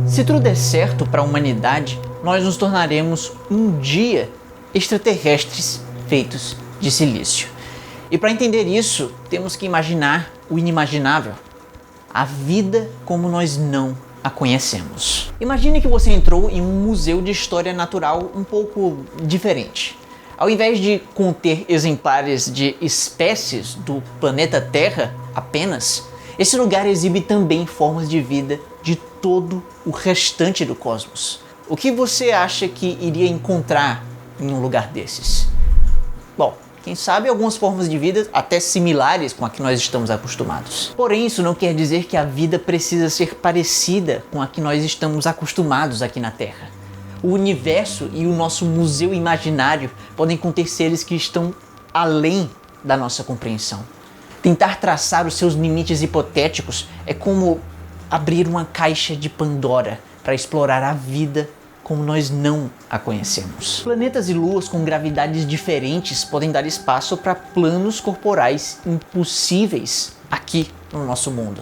Se tudo der certo para a humanidade, nós nos tornaremos um dia extraterrestres feitos de silício. E para entender isso, temos que imaginar o inimaginável, a vida como nós não a conhecemos. Imagine que você entrou em um museu de história natural um pouco diferente. Ao invés de conter exemplares de espécies do planeta Terra apenas, esse lugar exibe também formas de vida de todo o restante do cosmos. O que você acha que iria encontrar em um lugar desses? Bom, quem sabe algumas formas de vida até similares com a que nós estamos acostumados. Porém, isso não quer dizer que a vida precisa ser parecida com a que nós estamos acostumados aqui na Terra. O universo e o nosso museu imaginário podem conter seres que estão além da nossa compreensão. Tentar traçar os seus limites hipotéticos é como abrir uma caixa de Pandora para explorar a vida como nós não a conhecemos. Planetas e luas com gravidades diferentes podem dar espaço para planos corporais impossíveis aqui no nosso mundo.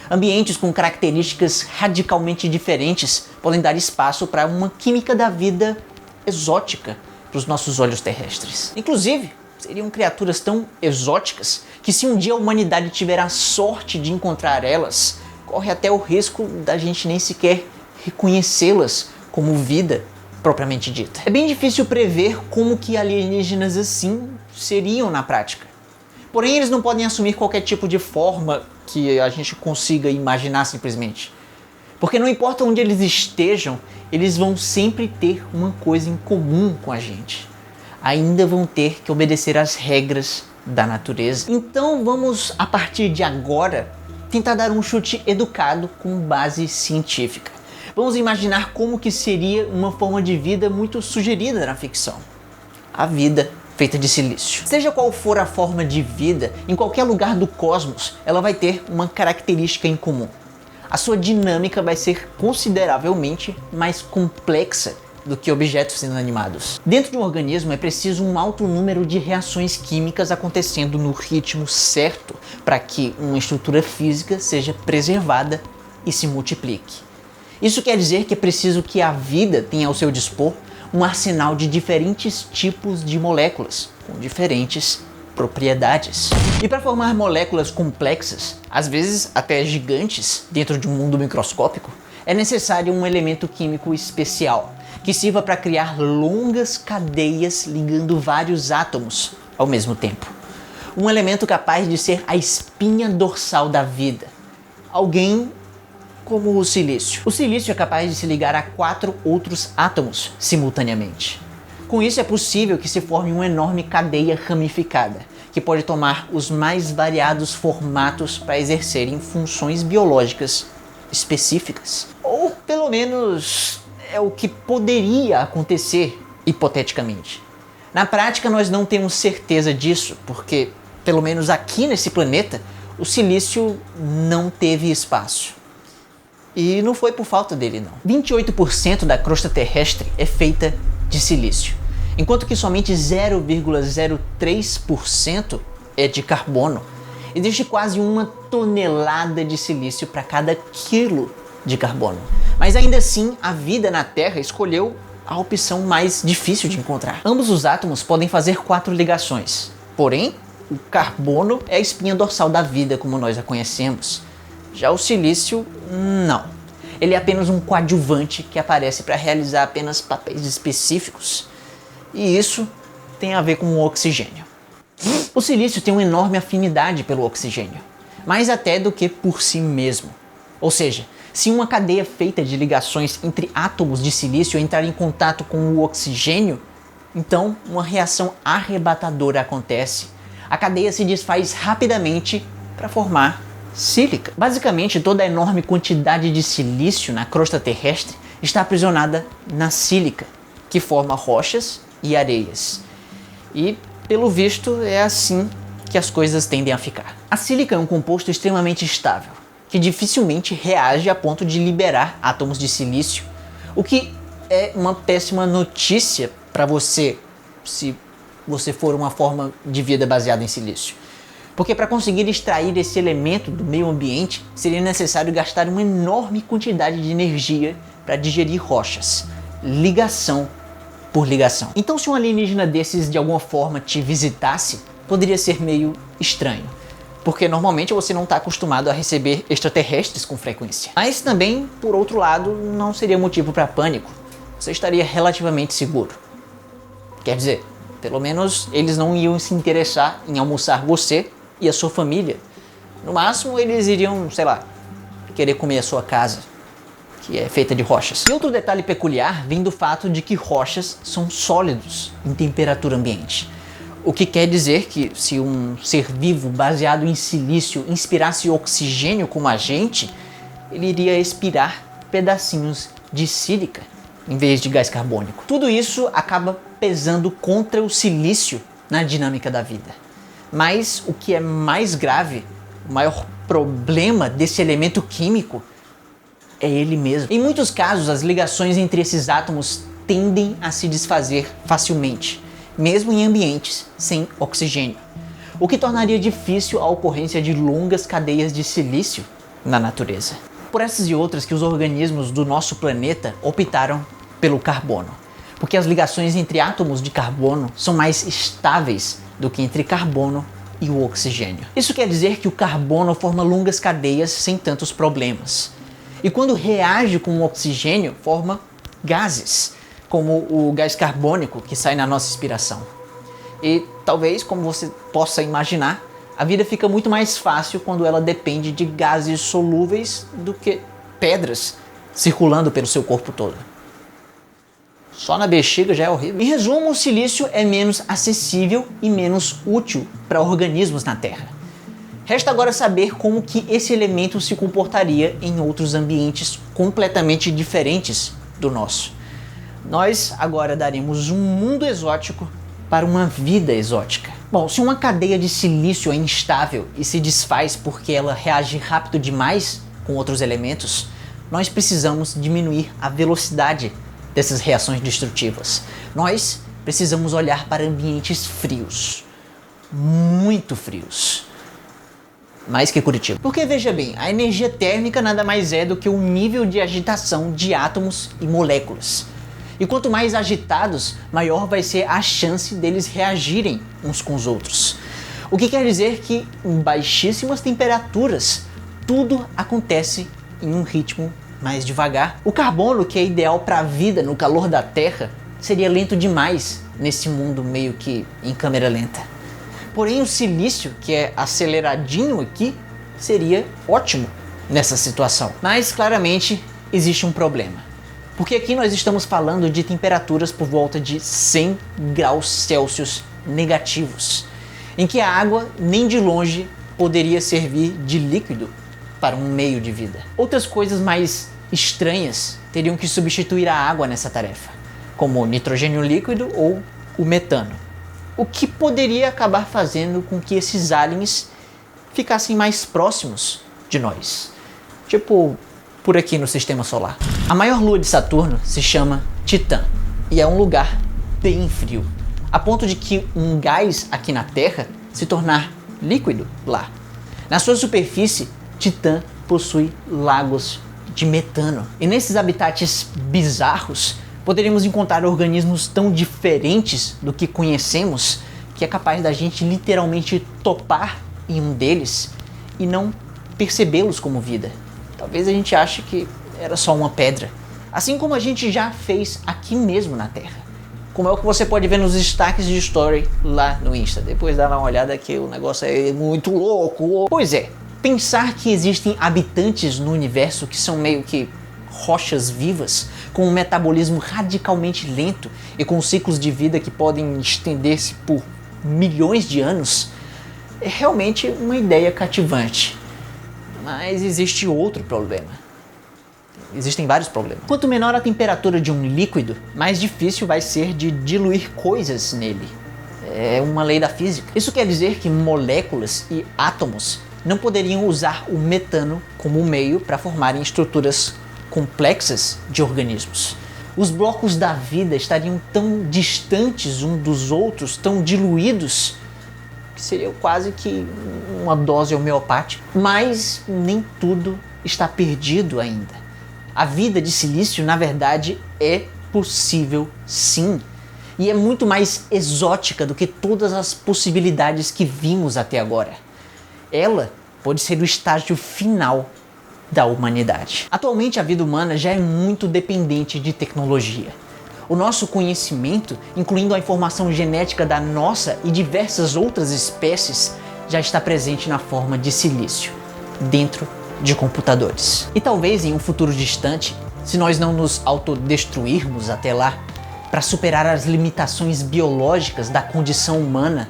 Ambientes com características radicalmente diferentes podem dar espaço para uma química da vida exótica para os nossos olhos terrestres. Inclusive, seriam criaturas tão exóticas que se um dia a humanidade tiver a sorte de encontrar elas, corre até o risco da gente nem sequer reconhecê-las como vida propriamente dita. É bem difícil prever como que alienígenas assim seriam na prática. Porém, eles não podem assumir qualquer tipo de forma que a gente consiga imaginar simplesmente. Porque não importa onde eles estejam, eles vão sempre ter uma coisa em comum com a gente. Ainda vão ter que obedecer às regras da natureza. Então vamos, a partir de agora, tentar dar um chute educado com base científica. Vamos imaginar como que seria uma forma de vida muito sugerida na ficção. A vida feita de silício. Seja qual for a forma de vida, em qualquer lugar do cosmos, ela vai ter uma característica em comum. A sua dinâmica vai ser consideravelmente mais complexa do que objetos inanimados. Dentro de um organismo é preciso um alto número de reações químicas acontecendo no ritmo certo para que uma estrutura física seja preservada e se multiplique. Isso quer dizer que é preciso que a vida tenha ao seu dispor um arsenal de diferentes tipos de moléculas, com diferentes propriedades. E para formar moléculas complexas, às vezes até gigantes, dentro de um mundo microscópico, é necessário um elemento químico especial, que sirva para criar longas cadeias ligando vários átomos ao mesmo tempo. Um elemento capaz de ser a espinha dorsal da vida. Alguém como o silício. O silício é capaz de se ligar a 4 outros átomos simultaneamente. Com isso é possível que se forme uma enorme cadeia ramificada, que pode tomar os mais variados formatos para exercerem funções biológicas específicas. Ou pelo menos é o que poderia acontecer hipoteticamente. Na prática nós não temos certeza disso, porque pelo menos aqui nesse planeta o silício não teve espaço. E não foi por falta dele, não. 28% da crosta terrestre é feita de silício, enquanto que somente 0,03% é de carbono. Existe quase 1 tonelada de silício para cada quilo de carbono. Mas ainda assim, a vida na Terra escolheu a opção mais difícil de encontrar. Ambos os átomos podem fazer 4 ligações, porém, o carbono é a espinha dorsal da vida como nós a conhecemos. Já o silício, não. Ele é apenas um coadjuvante que aparece para realizar apenas papéis específicos. E isso tem a ver com o oxigênio. O silício tem uma enorme afinidade pelo oxigênio, mais até do que por si mesmo. Ou seja, se uma cadeia feita de ligações entre átomos de silício entrar em contato com o oxigênio, então uma reação arrebatadora acontece. A cadeia se desfaz rapidamente para formar sílica. Basicamente, toda a enorme quantidade de silício na crosta terrestre está aprisionada na sílica, que forma rochas e areias. E, pelo visto, é assim que as coisas tendem a ficar. A sílica é um composto extremamente estável, que dificilmente reage a ponto de liberar átomos de silício, o que é uma péssima notícia para você, se você for uma forma de vida baseada em silício. Porque para conseguir extrair esse elemento do meio ambiente, seria necessário gastar uma enorme quantidade de energia para digerir rochas, ligação por ligação. Então, se um alienígena desses de alguma forma te visitasse, poderia ser meio estranho, porque normalmente você não está acostumado a receber extraterrestres com frequência. Mas também, por outro lado, não seria motivo para pânico. Você estaria relativamente seguro. Quer dizer, pelo menos eles não iam se interessar em almoçar você e a sua família. No máximo, eles iriam, sei lá, querer comer a sua casa, que é feita de rochas. E outro detalhe peculiar vem do fato de que rochas são sólidos em temperatura ambiente. O que quer dizer que se um ser vivo baseado em silício inspirasse oxigênio como a gente, ele iria expirar pedacinhos de sílica em vez de gás carbônico. Tudo isso acaba pesando contra o silício na dinâmica da vida. Mas o que é mais grave, o maior problema desse elemento químico é ele mesmo. Em muitos casos, as ligações entre esses átomos tendem a se desfazer facilmente, mesmo em ambientes sem oxigênio, o que tornaria difícil a ocorrência de longas cadeias de silício na natureza. Por essas e outras que os organismos do nosso planeta optaram pelo carbono, porque as ligações entre átomos de carbono são mais estáveis do que entre carbono e o oxigênio. Isso quer dizer que o carbono forma longas cadeias sem tantos problemas. E quando reage com o oxigênio, forma gases, como o gás carbônico que sai na nossa respiração. E talvez, como você possa imaginar, a vida fica muito mais fácil quando ela depende de gases solúveis do que pedras circulando pelo seu corpo todo. Só na bexiga já é horrível. Em resumo, o silício é menos acessível e menos útil para organismos na Terra. Resta agora saber como que esse elemento se comportaria em outros ambientes completamente diferentes do nosso. Nós agora daremos um mundo exótico para uma vida exótica. Bom, se uma cadeia de silício é instável e se desfaz porque ela reage rápido demais com outros elementos, nós precisamos diminuir a velocidade dessas reações destrutivas. Nós precisamos olhar para ambientes frios, muito frios. Mais que Curitiba. Porque veja bem, a energia térmica nada mais é do que o nível de agitação de átomos e moléculas. E quanto mais agitados, maior vai ser a chance deles reagirem uns com os outros. O que quer dizer que em baixíssimas temperaturas, tudo acontece em um ritmo mais devagar. O carbono, que é ideal para a vida no calor da Terra, seria lento demais nesse mundo meio que em câmera lenta. Porém, o silício, que é aceleradinho aqui, seria ótimo nessa situação. Mas, claramente, existe um problema. Porque aqui nós estamos falando de temperaturas por volta de 100 graus Celsius negativos, em que a água nem de longe poderia servir de líquido para um meio de vida. Outras coisas mais estranhas teriam que substituir a água nessa tarefa, como o nitrogênio líquido ou o metano. O que poderia acabar fazendo com que esses aliens ficassem mais próximos de nós. Tipo, por aqui no Sistema Solar. A maior lua de Saturno se chama Titã e é um lugar bem frio, a ponto de que um gás aqui na Terra se tornar líquido lá. Na sua superfície, Titã possui lagos de metano. E nesses habitats bizarros, poderíamos encontrar organismos tão diferentes do que conhecemos que é capaz da gente literalmente topar em um deles e não percebê-los como vida. Talvez a gente ache que era só uma pedra. Assim como a gente já fez aqui mesmo na Terra. Como é o que você pode ver nos destaques de story lá no Insta. Depois dá uma olhada que o negócio é muito louco. Pois é, pensar que existem habitantes no universo que são meio que rochas vivas, com um metabolismo radicalmente lento e com ciclos de vida que podem estender-se por milhões de anos, é realmente uma ideia cativante. Mas existe outro problema. Existem vários problemas. Quanto menor a temperatura de um líquido, mais difícil vai ser de diluir coisas nele. É uma lei da física. Isso quer dizer que moléculas e átomos não poderiam usar o metano como meio para formarem estruturas complexas de organismos. Os blocos da vida estariam tão distantes uns dos outros, tão diluídos, que seria quase que uma dose homeopática. Mas nem tudo está perdido ainda. A vida de silício, na verdade, é possível sim. E é muito mais exótica do que todas as possibilidades que vimos até agora. Ela pode ser o estágio final da humanidade. Atualmente a vida humana já é muito dependente de tecnologia. O nosso conhecimento, incluindo a informação genética da nossa e diversas outras espécies, já está presente na forma de silício, dentro de computadores. E talvez em um futuro distante, se nós não nos autodestruirmos até lá, para superar as limitações biológicas da condição humana,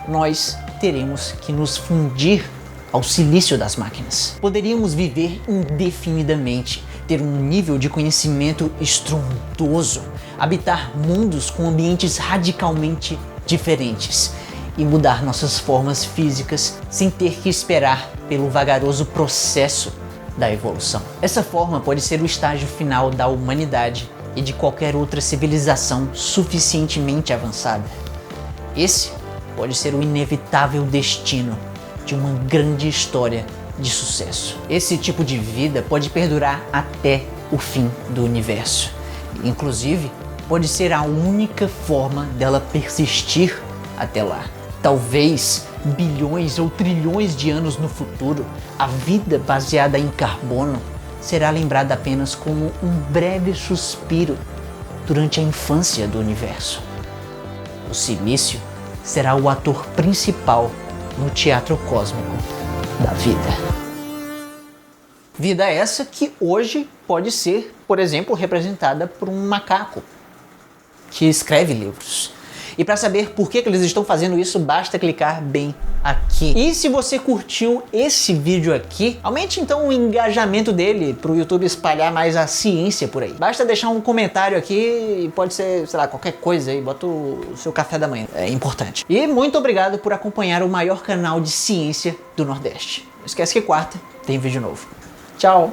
nós teremos que nos fundir ao silício das máquinas. Poderíamos viver indefinidamente, ter um nível de conhecimento estrondoso, habitar mundos com ambientes radicalmente diferentes e mudar nossas formas físicas sem ter que esperar pelo vagaroso processo da evolução. Essa forma pode ser o estágio final da humanidade e de qualquer outra civilização suficientemente avançada. Esse pode ser o inevitável destino de uma grande história de sucesso. Esse tipo de vida pode perdurar até o fim do universo. Inclusive, pode ser a única forma dela persistir até lá. Talvez bilhões ou trilhões de anos no futuro, a vida baseada em carbono será lembrada apenas como um breve suspiro durante a infância do universo. O silício será o ator principal no teatro cósmico da vida. Vida essa que hoje pode ser, por exemplo, representada por um macaco que escreve livros. E para saber por que eles estão fazendo isso, basta clicar bem aqui. E se você curtiu esse vídeo aqui, aumente então o engajamento dele para o YouTube espalhar mais a ciência por aí. Basta deixar um comentário aqui e pode ser, sei lá, qualquer coisa aí, bota o seu café da manhã, é importante. E muito obrigado por acompanhar o maior canal de ciência do Nordeste. Não esquece que quarta tem vídeo novo. Tchau!